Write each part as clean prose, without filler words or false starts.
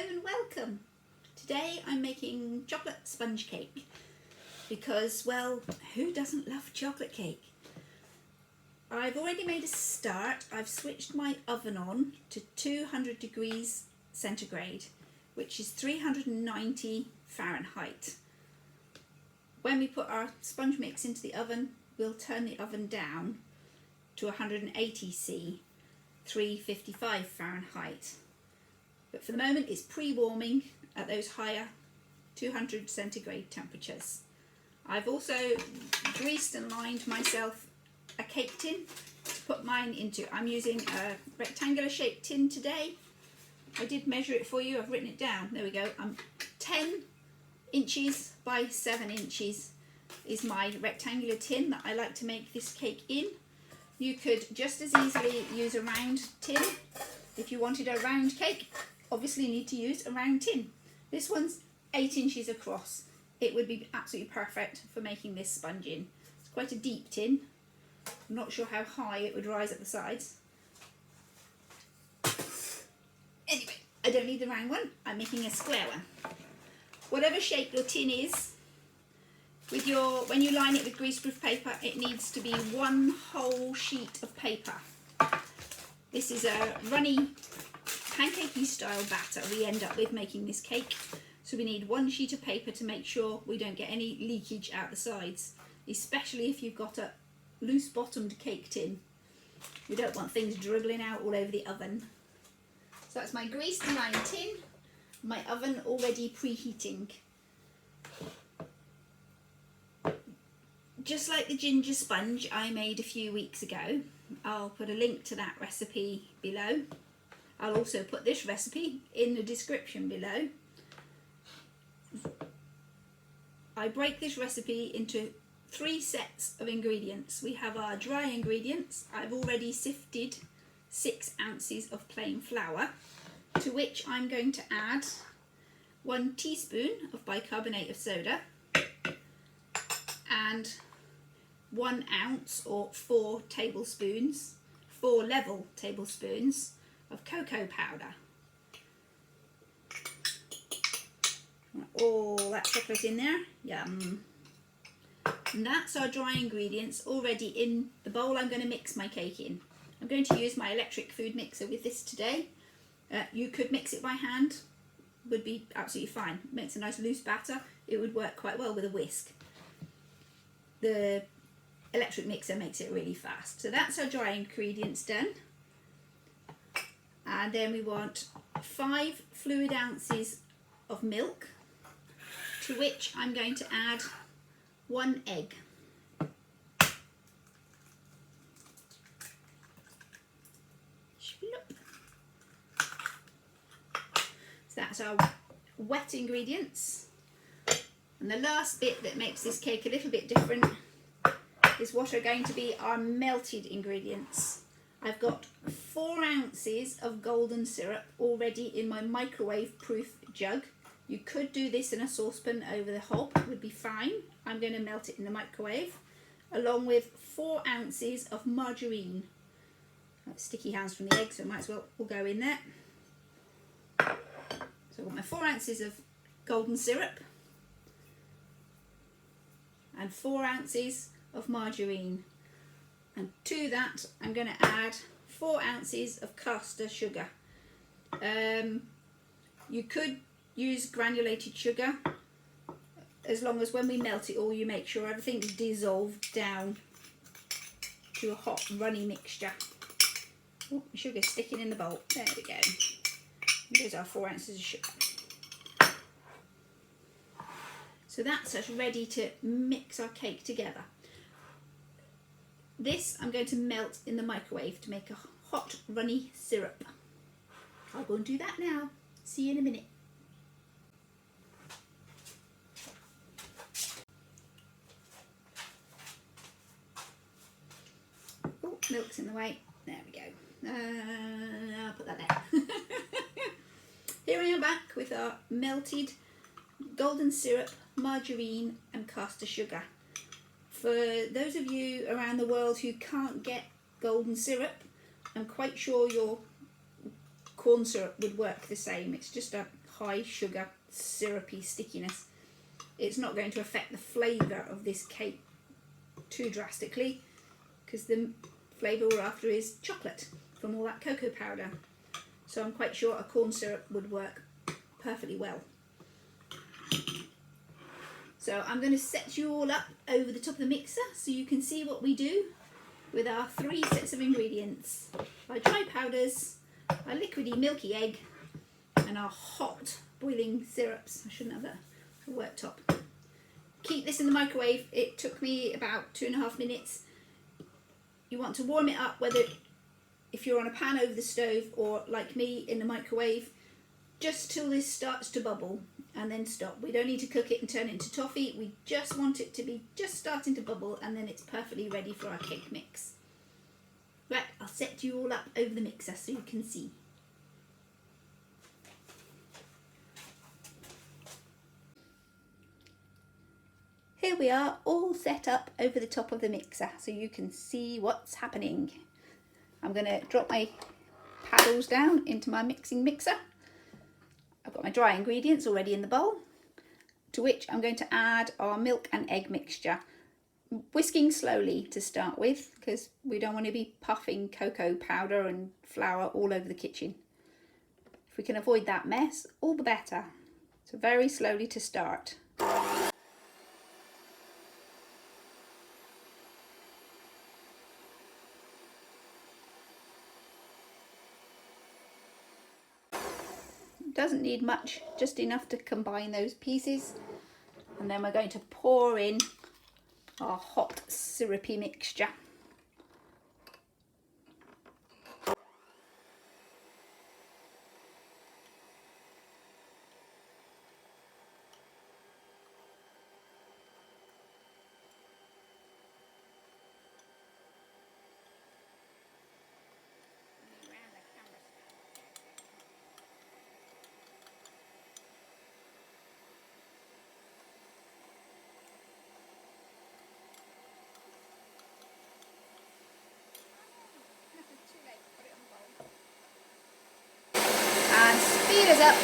and welcome. Today I'm making chocolate sponge cake because, well, who doesn't love chocolate cake? I've already made a start. I've switched my oven on to 200 degrees centigrade, which is 390 Fahrenheit. When we put our sponge mix into the oven, we'll turn the oven down to 180 C, 355 Fahrenheit. But for the moment it's pre-warming at those higher 200 centigrade temperatures. I've also greased and lined myself a cake tin to put mine into. I'm using a rectangular shaped tin today. I did measure it for you, I've written it down. There we go. 10 inches by 7 inches is my rectangular tin that I like to make this cake in. You could just as easily use a round tin. If you wanted a round cake, obviously you need to use a round tin. This one's 8 inches across. It would be absolutely perfect for making this sponge in. It's quite a deep tin. I'm not sure how high it would rise at the sides. Anyway, I don't need the round one. I'm making a square one. Whatever shape your tin is, when you line it with greaseproof paper, it needs to be one whole sheet of paper. This is a runny pancakey style batter we end up with making this cake, so we need one sheet of paper to make sure we don't get any leakage out the sides, especially if you've got a loose bottomed cake tin. You don't want things dribbling out all over the oven. So that's my greased and lined tin, my oven already preheating. Just like the ginger sponge I made a few weeks ago, I'll put a link to that recipe below. I'll also put this recipe in the description below. I break this recipe into 3 sets of ingredients. We have our dry ingredients. I've already sifted 6 ounces of plain flour, to which I'm going to add 1 teaspoon of bicarbonate of soda and 1 ounce or 4 level tablespoons of cocoa powder. All that chocolate in there, yum. And that's our dry ingredients already in the bowl I'm going to mix my cake in. I'm going to use my electric food mixer with this today. You could mix it by hand, would be absolutely fine. It makes a nice loose batter. It would work quite well with a whisk. The electric mixer makes it really fast. So that's our dry ingredients done. And then we want 5 fluid ounces of milk, to which I'm going to add 1 egg. So that's our wet ingredients. And the last bit that makes this cake a little bit different is what are going to be our melted ingredients. I've got 4 ounces of golden syrup already in my microwave proof jug. You could do this in a saucepan over the hob, would be fine. I'm going to melt it in the microwave, along with 4 ounces of margarine. Sticky hands from the egg, so it might as well all go in there. So I've got my 4 ounces of golden syrup and 4 ounces of margarine. And to that I'm going to add 4 ounces of caster sugar. You could use granulated sugar, as long as when we melt it all you make sure everything's dissolved down to a hot runny mixture. Oh, the sugar's sticking in the bowl. There we go. There's our 4 ounces of sugar. So that's us ready to mix our cake together. This I'm going to melt in the microwave to make a hot runny syrup. I'll go and do that now. See you in a minute. Oh, milk's in the way. There we go. I'll put that there. Here I am back with our melted golden syrup, margarine and caster sugar. For those of you around the world who can't get golden syrup, I'm quite sure your corn syrup would work the same. It's just a high sugar, syrupy stickiness. It's not going to affect the flavour of this cake too drastically, because the flavour we're after is chocolate from all that cocoa powder. So I'm quite sure a corn syrup would work perfectly well. So I'm going to set you all up over the top of the mixer so you can see what we do with our 3 sets of ingredients. Our dry powders, our liquidy milky egg, and our hot boiling syrups. I shouldn't have a worktop. Keep this in the microwave. It took me about 2.5 minutes. You want to warm it up, whether if you're on a pan over the stove or like me in the microwave, just till this starts to bubble and then stop. We don't need to cook it and turn it into toffee. We just want it to be just starting to bubble, and then it's perfectly ready for our cake mix. Right, I'll set you all up over the mixer so you can see. Here we are, all set up over the top of the mixer so you can see what's happening. I'm going to drop my paddles down into my mixing mixer. I've got my dry ingredients already in the bowl, to which I'm going to add our milk and egg mixture. Whisking slowly to start with, because we don't want to be puffing cocoa powder and flour all over the kitchen. If we can avoid that mess, all the better. So very slowly to start. Doesn't need much, just enough to combine those pieces, and then we're going to pour in our hot syrupy mixture. And speed us up.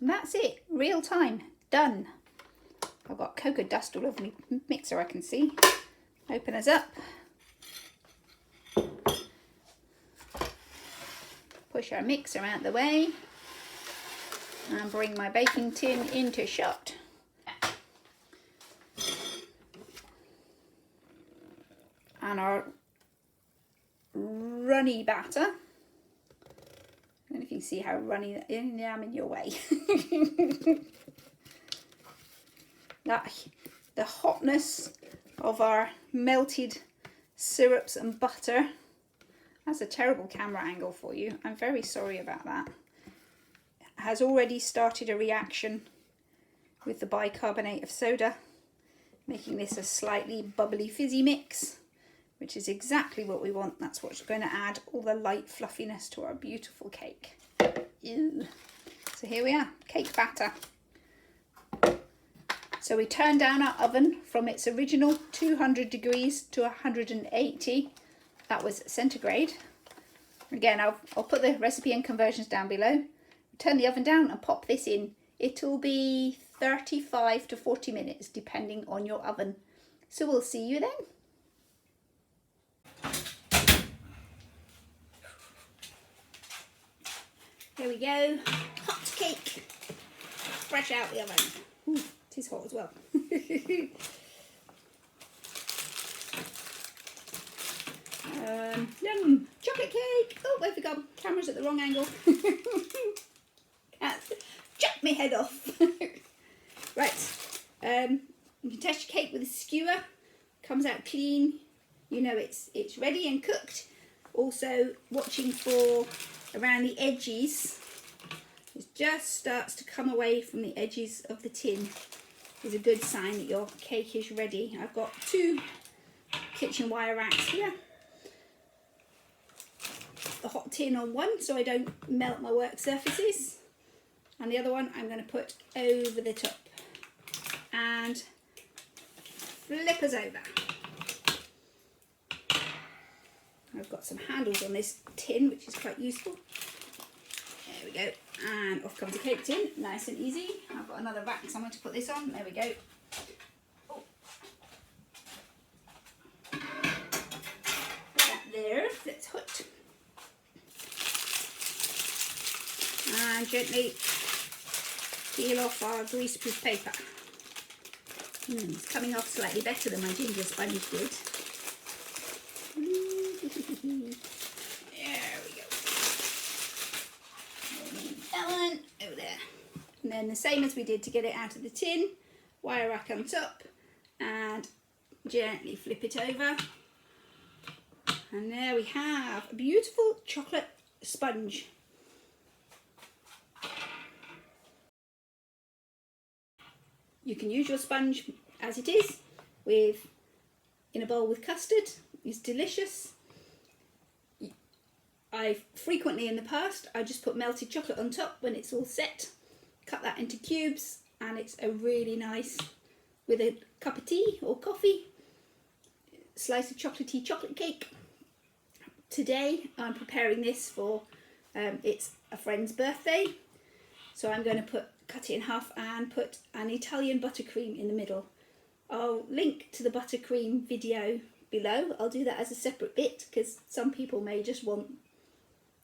And that's it, real time, done. I've got cocoa dust all over my mixer, I can see. Open us up. Push our mixer out the way. And bring my baking tin into shot. And our runny batter. I don't know if you can see how runny that is. I'm in your way. The hotness of our melted syrups and butter. That's a terrible camera angle for you. I'm very sorry about that. Has already started a reaction with the bicarbonate of soda, making this a slightly bubbly fizzy mix, which is exactly what we want. That's what's going to add all the light fluffiness to our beautiful cake. Ew. So here we are, cake batter. So we turned down our oven from its original 200 degrees to 180. That was centigrade. Again, I'll put the recipe and conversions down below. Turn the oven down and pop this in. It'll be 35 to 40 minutes depending on your oven. So we'll see you then. Here we go. Hot cake. Fresh out the oven. Ooh, it is hot as well. Yum. Chocolate cake. Oh, where've we gone? Camera's at the wrong angle. Chop my head off. Right, you can test your cake with a skewer. Comes out clean. You know it's ready and cooked. Also watching for around the edges. It just starts to come away from the edges of the tin. Is a good sign that your cake is ready. I've got 2 kitchen wire racks here. The hot tin on one so I don't melt my work surfaces, and the other one I'm going to put over the top, and flip us over. I've got some handles on this tin, which is quite useful. There we go. And off comes the cake tin, nice and easy. I've got another rack somewhere to put this on. There we go. Oh. Put that there, that's hot. And gently peel off our greaseproof paper. It's coming off slightly better than my ginger sponge did. There we go. That one over there. And then the same as we did to get it out of the tin, wire rack on top and gently flip it over. And there we have a beautiful chocolate sponge. You can use your sponge as it is, in a bowl with custard. It's delicious. I've frequently in the past, I just put melted chocolate on top when it's all set, cut that into cubes, and it's a really nice, with a cup of tea or coffee, slice of chocolatey chocolate cake. Today I'm preparing this for, it's a friend's birthday, so I'm going to cut it in half and put an Italian buttercream in the middle. I'll link to the buttercream video below. I'll do that as a separate bit because some people may just want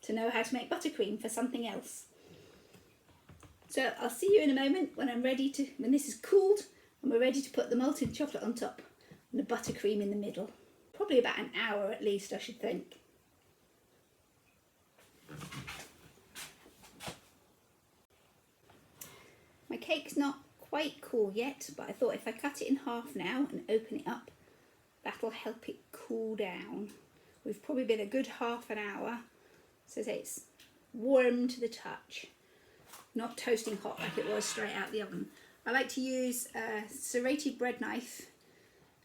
to know how to make buttercream for something else. So I'll see you in a moment when when this is cooled and we're ready to put the molten chocolate on top and the buttercream in the middle. Probably about an hour at least, I should think. My cake's not quite cool yet, but I thought if I cut it in half now and open it up, that'll help it cool down. We've probably been a good half an hour, so it's warm to the touch, not toasting hot like it was straight out the oven. I like to use a serrated bread knife,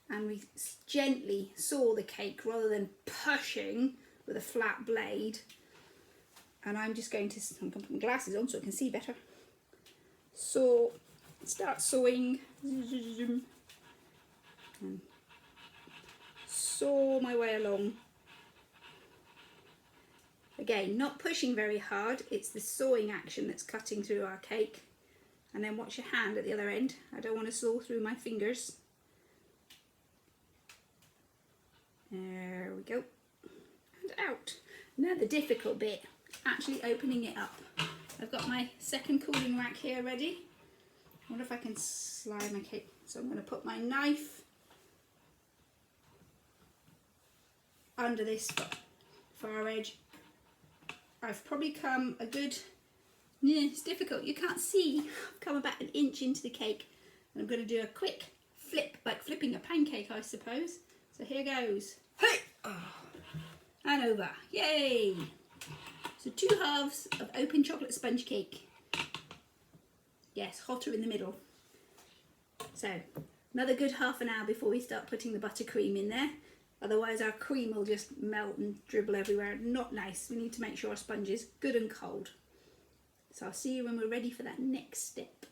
and we gently saw the cake rather than pushing with a flat blade. And I'm going to put my glasses on so I can see better. So start sewing and sew my way along. Again, not pushing very hard, it's the sewing action that's cutting through our cake. And then watch your hand at the other end. I don't want to sew through my fingers. There we go. And out. Now the difficult bit, actually opening it up. I've got my second cooling rack here ready. I wonder if I can slide my cake. So I'm going to put my knife under this far edge. I've probably come a good, it's difficult, you can't see. I've come about an inch into the cake. And I'm going to do a quick flip, like flipping a pancake, I suppose. So here goes. Hey! Oh. And over. Yay! So 2 halves of open chocolate sponge cake. Yes, hotter in the middle. So another good half an hour before we start putting the buttercream in there. Otherwise our cream will just melt and dribble everywhere. Not nice. We need to make sure our sponge is good and cold. So I'll see you when we're ready for that next step.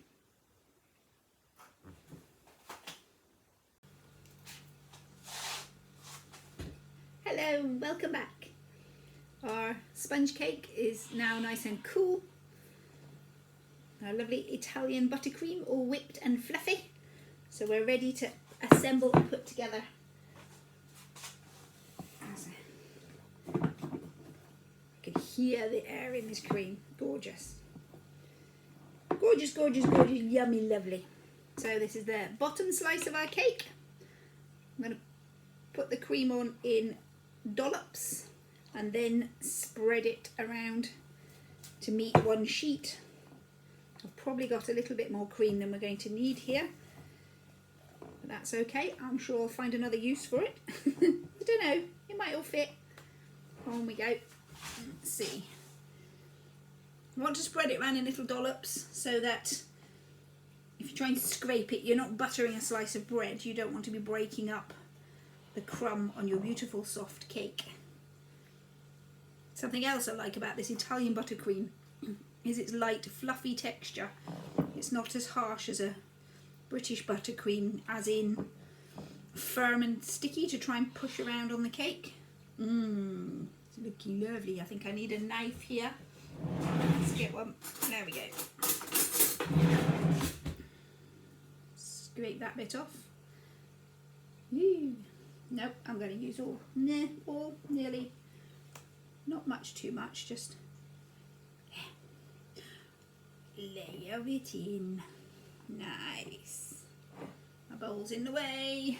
Hello, welcome back. Our sponge cake is now nice and cool. Our lovely Italian buttercream, all whipped and fluffy. So we're ready to assemble and put together. I can hear the air in this cream. Gorgeous. Gorgeous, gorgeous, gorgeous, yummy, lovely. So this is the bottom slice of our cake. I'm going to put the cream on in dollops and then spread it around to meet one sheet. I've probably got a little bit more cream than we're going to need here, but that's okay. I'm sure I'll find another use for it. I don't know, it might all fit. On we go. Let's see. I want to spread it around in little dollops so that if you're trying to scrape it, you're not buttering a slice of bread. You don't want to be breaking up the crumb on your beautiful soft cake. Something else I like about this Italian buttercream is its light, fluffy texture. It's not as harsh as a British buttercream, as in firm and sticky to try and push around on the cake. It's looking lovely. I think I need a knife here. Let's get one. There we go. Scrape that bit off. Nope, I'm going to use all, nearly. Not much, too much, just layer it in. Nice. My bowl's in the way.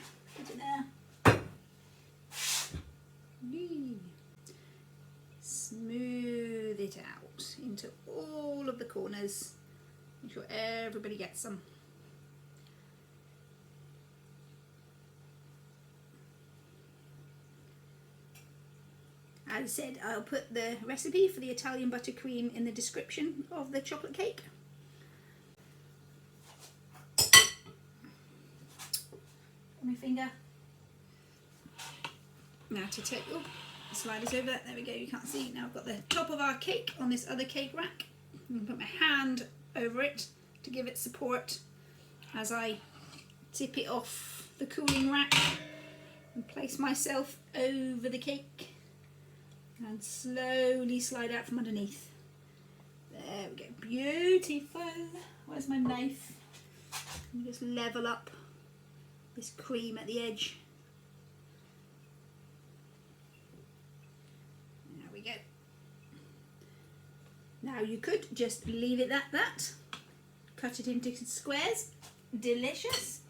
Smooth it out into all of the corners. Make sure everybody gets some. As I said, I'll put the recipe for the Italian buttercream in the description of the chocolate cake. My finger. Now to take, slide this over, there we go, you can't see. Now I've got the top of our cake on this other cake rack. I'm going to put my hand over it to give it support as I tip it off the cooling rack and place myself over the cake and slowly slide out from underneath. There we go, beautiful. Where's my knife? Just level up this cream at the edge. There we go. Now you could just leave it at that. Cut it into squares. Delicious.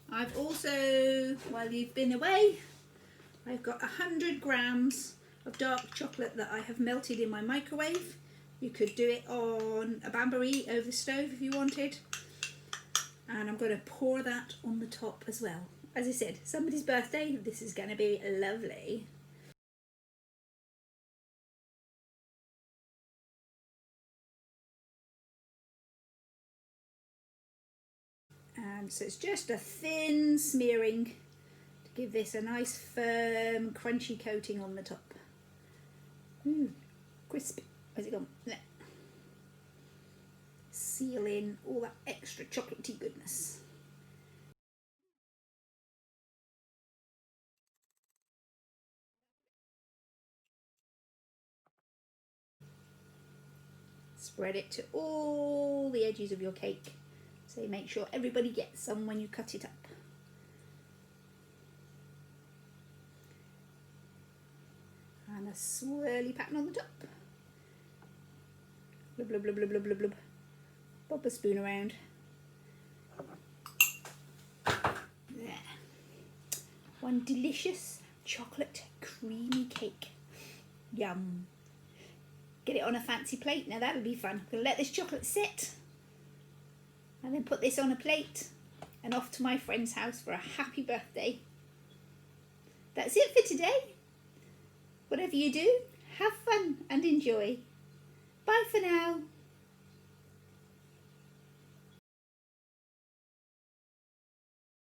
I've also, while you've been away, I've got 100 grams of dark chocolate that I have melted in my microwave. You could do it on a bain-marie over the stove if you wanted. And I'm going to pour that on the top as well. As I said, somebody's birthday, this is going to be lovely. And so it's just a thin smearing to give this a nice firm crunchy coating on the top. Crispy. Where's it gone? There. Seal in all that extra chocolatey goodness. Spread it to all the edges of your cake, so you make sure everybody gets some when you cut it up. And a swirly pattern on the top. Blub, blub, blub, blub, blub, blub, blub. Bob the spoon around. There. One delicious chocolate creamy cake. Yum. Get it on a fancy plate. Now that'll be fun. I'm going to let this chocolate sit and then put this on a plate and off to my friend's house for a happy birthday. That's it for today. Whatever you do, have fun and enjoy. Bye for now.